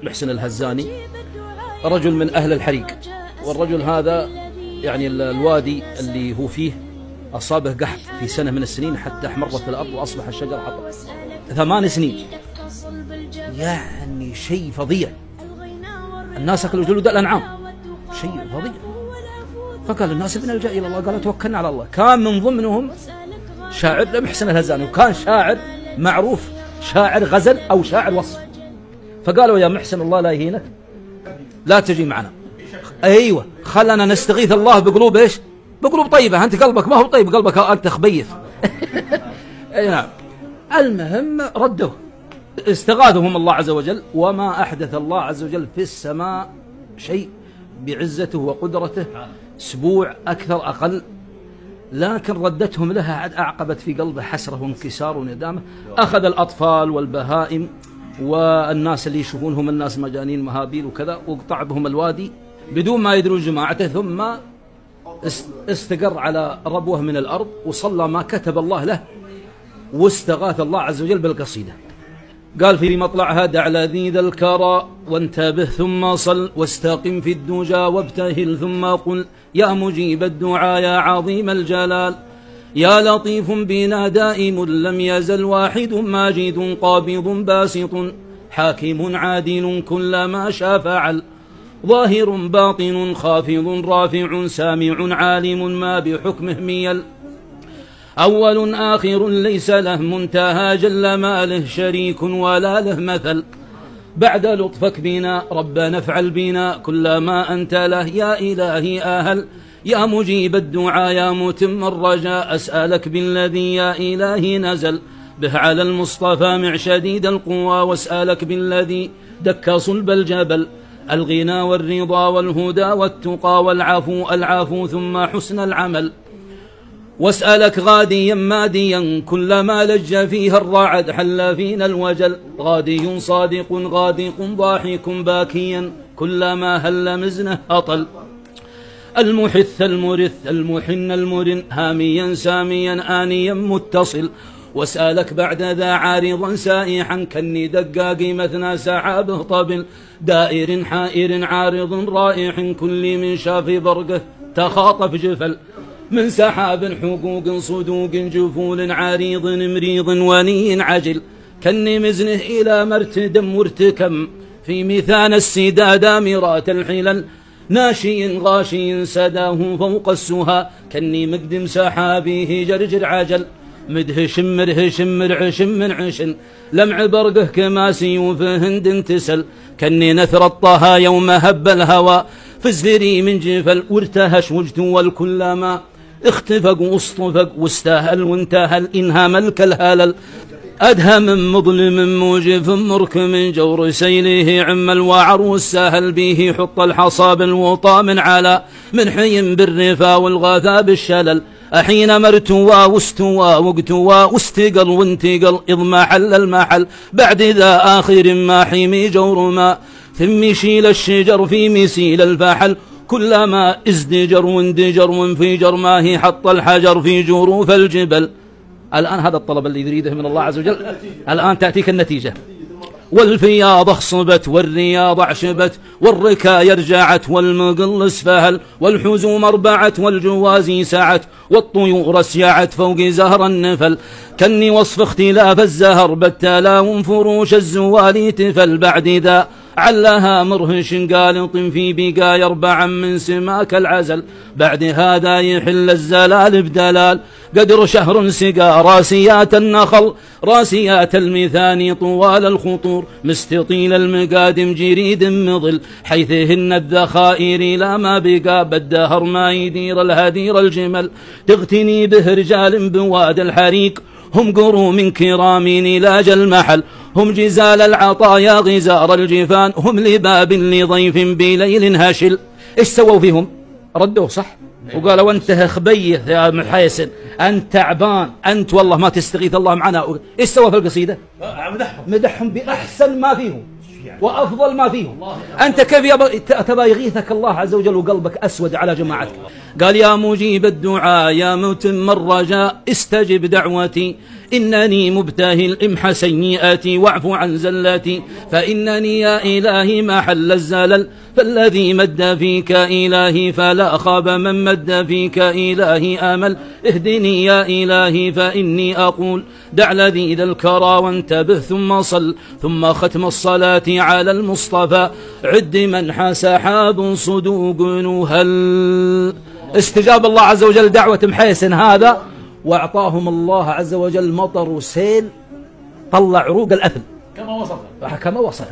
محسن الهزاني رجل من أهل الحريق، والرجل هذا يعني الوادي اللي هو فيه أصابه قحط في سنة من السنين حتى احمرت الأرض وأصبح الشجر حطب 8 سنين، يعني شيء فظيع. الناس أكلوا جلود الأنعام، شيء فظيع. فقال الناس بنلجأ إلى الله، قالوا توكلنا على الله. كان من ضمنهم شاعر محسن الهزاني، وكان شاعر معروف، شاعر غزل أو شاعر وصف. فقالوا يا محسن الله لا يهينك، لا تجي معنا، أيوة خلنا نستغيث الله بقلوب إيش؟ بقلوب طيبة. أنت قلبك ما هو طيب، قلبك أنت خبيث. نعم. المهم ردوا، استغاثهم الله عز وجل، وما أحدث الله عز وجل في السماء شيء بعزته وقدرته، أسبوع أكثر أقل، لكن ردتهم لها عد أعقبت في قلبه حسرة وانكسار وندامة. أخذ الأطفال والبهائم والناس اللي يشوفونهم الناس مجانين مهابيل وكذا، وقطع بهم الوادي بدون ما يدرون جماعته، ثم استقر على ربوه من الأرض وصلى ما كتب الله له، واستغاث الله عز وجل بالقصيدة. قال في مطلعها: دع لذيذ الكرى وانتبه ثم صل، واستقم في الدجى وابتهل ثم قل، يا مجيب الدعاء يا عظيم الجلال، يا لطيف بنا دائم لم يزل، واحد ماجد قابض باسط، حاكم عادل كل ما شاء فعل، ظاهر باطن خافض رافع، سامع عالم ما بحكمه ميل، أول آخر ليس له منتهى، جل ما له شريك ولا له مثل، بعد لطفك بنا ربنا افعل بنا كل ما أنت له، يا إلهي أهل، يا مجيب الدعاء يا متم الرجاء، أسألك بالذي يا إلهي نزل به على المصطفى مع شديد القوى، واسألك بالذي دك صلب الجبل، الغنى والرضا والهدى والتقى والعفو ثم حسن العمل، واسألك غاديا ماديا كل ما لج فيها الرعد، حل فينا الوجل، غادي صادق غادق ضاحك باكيا كل ما هل مزنه أطل، المحث المرث المحن المرن، هاميا ساميا آنيا متصل، واسألك بعد ذا عارضا سائحا كني دقاق مثنى سحابه طبل، دائر حائر عارض رائح كل من شاف برقه تخاطف جفل، من سحاب حقوق صدوق جفول عريض مريض وني عجل، كني مزنه إلى مرتد مرتكم في ميثان السداد مرات الحلل، ناشي غاشي سداه فوق السها كني مقدم سحابيه جرجر عجل، مدهش مرهش مرعش من عشن لمع برقه كما سيوف هند تسل، كني نثر الطها يوم هب الهوى فزري من جفل، وارتهش وجه والكل ما اختفق واصطفق واستاهل وانتهل، إنها ملك الهلل، أدهى من مظلم موجف مرك من جور سيله عم الوعر، والساهل به حط الحصى بالوطى من على من حي بالرفا والغاثى بالشلل، أحين مرتوى واستوى واقتوى واستقل وانتقل إذ ما حل المحل، بعد ذا آخر ما حيمي جور ما ثم يشيل الشجر في مسيل الفحل، كلما ازدجر واندجر وانفجر ما هي حط الحجر في جروف الجبل. الآن هذا الطلب اللي يريده من الله عز وجل، الآن تأتيك النتيجة. والفياض اخصبت والرياض عشبت والركايا رجعت والمقل اسفهل، والحزوم اربعت والجوازي سعت والطيور اسيعت فوق زهر النفل، كني وصف اختلاف الزهر بالتلا وانفروش الزوالي تفل، بعد ذا علها مرهش قالط في بقايا 4 من سماك العزل، بعد هذا يحل الزلال بدلال، قدر شهر سقى راسيات النخل راسيات الميثان طوال الخطور، مستطيل المقادم جريد مظل حيثهن الذخائر لا ما بقى، بالدهر ما يدير الهدير الجمل، تغتني به رجال بواد الحريق، هم قروا من كرام نلاج المحل، هم جزال العطايا غزار الجفان، هم لباب لضيف بليل هشل. ايش سووا فيهم؟ ردوه صح وقالوا انت خبيث يا محيسن، انت تعبان، انت والله ما تستغيث الله معنا. ايش سوى في القصيدة؟ مدحهم بأحسن ما فيهم، وأفضل ما فيهم. أنت كيف تبى يغيثك الله عز وجل وقلبك أسود على جماعتك؟ قال يا مجيب الدعاء يا متم الرجاء استجب دعوتي إنني مبتهل امح سيئاتي واعف عن زلاتي فإنني يا إلهي محل الزلل فالذي مد فيك إلهي فلا خاب من مد فيك إلهي آمل اهدني يا إلهي فإني أقول دع لذيذ الكرى وانتبه ثم صل ثم ختم الصلاة على المصطفى عد من سحاب صدوق نهل. استجاب الله عز وجل دعوة محيسن هذا وأعطاهم الله عز وجل مطر وسيل طلع عروق الأثل كما وصف